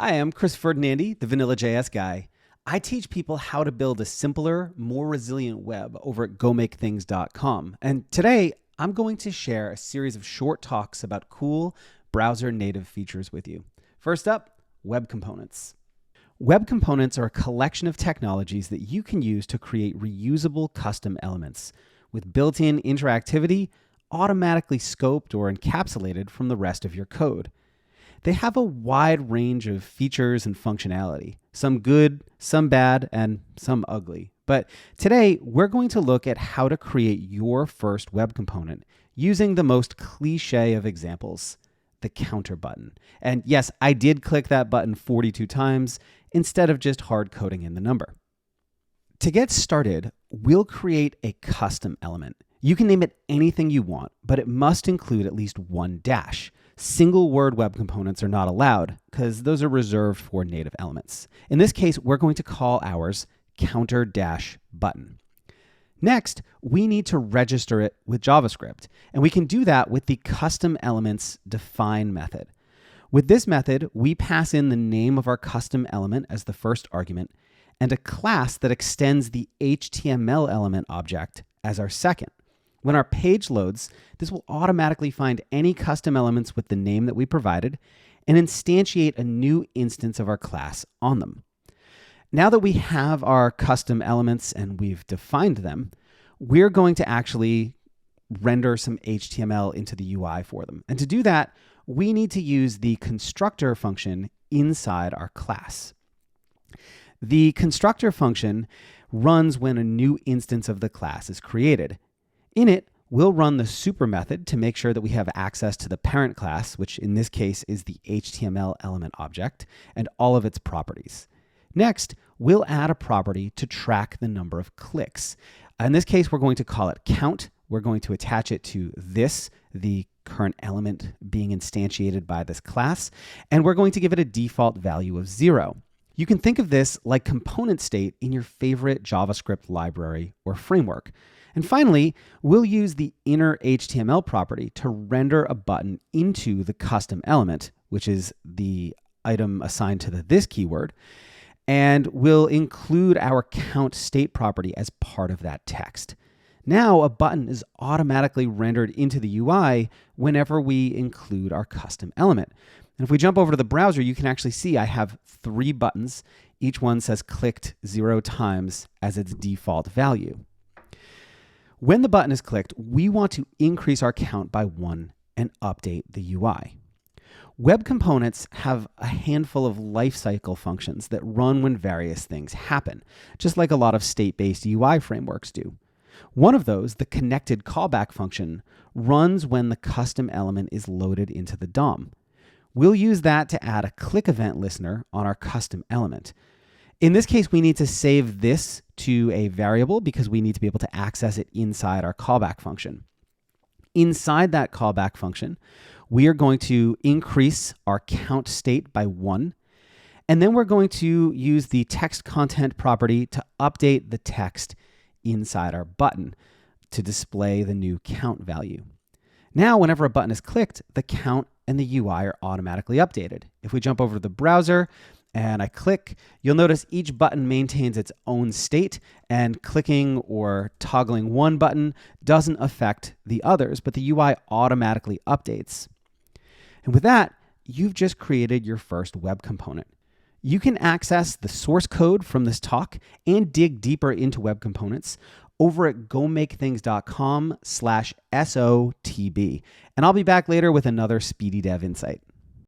Hi, I'm Chris Ferdinandi, the Vanilla.js guy. I teach people how to build a simpler, more resilient web over at GoMakeThings.com. And today, I'm going to share a series of short talks about cool browser native features with you. First up, web components. Web components are a collection of technologies that you can use to create reusable custom elements with built-in interactivity, automatically scoped or encapsulated from the rest of your code. They have a wide range of features and functionality, some good, some bad, and some ugly. But today, we're going to look at how to create your first web component using the most cliche of examples, the counter button. And yes, I did click that button 42 times instead of just hard coding in the number. To get started, we'll create a custom element. You can name it anything you want, but it must include at least one dash. Single word web components are not allowed because those are reserved for native elements. In this case, we're going to call ours counter-button. Next, we need to register it with JavaScript, and we can do that with the custom elements define method. With this method, we pass in the name of our custom element as the first argument and a class that extends the HTML element object as our second. When our page loads, this will automatically find any custom elements with the name that we provided and instantiate a new instance of our class on them. Now that we have our custom elements and we've defined them, we're going to actually render some HTML into the UI for them. And to do that, we need to use the constructor function inside our class. The constructor function runs when a new instance of the class is created. In it, we'll run the super method to make sure that we have access to the parent class, which in this case is the HTML element object, and all of its properties. Next, we'll add a property to track the number of clicks. In this case, we're going to call it count. We're going to attach it to this, the current element being instantiated by this class, and we're going to give it a default value of 0. You can think of this like component state in your favorite JavaScript library or framework. And finally, we'll use the inner HTML property to render a button into the custom element, which is the item assigned to the this keyword, and we'll include our count state property as part of that text. Now a button is automatically rendered into the UI whenever we include our custom element. And if we jump over to the browser, you can actually see I have 3 buttons. Each one says clicked 0 times as its default value. When the button is clicked, we want to increase our count by 1 and update the UI. Web components have a handful of lifecycle functions that run when various things happen, just like a lot of state-based UI frameworks do. One of those, the connected callback function, runs when the custom element is loaded into the DOM. We'll use that to add a click event listener on our custom element. In this case, we need to save this to a variable because we need to be able to access it inside our callback function. Inside that callback function, we are going to increase our count state by 1, and then we're going to use the text content property to update the text inside our button to display the new count value. Now, whenever a button is clicked, the count and the UI are automatically updated. If we jump over to the browser and I click, you'll notice each button maintains its own state, and clicking or toggling one button doesn't affect the others, but the UI automatically updates. And with that, you've just created your first web component. You can access the source code from this talk and dig deeper into web components over at GoMakeThings.com/SOTB. And I'll be back later with another Speedy Dev Insight.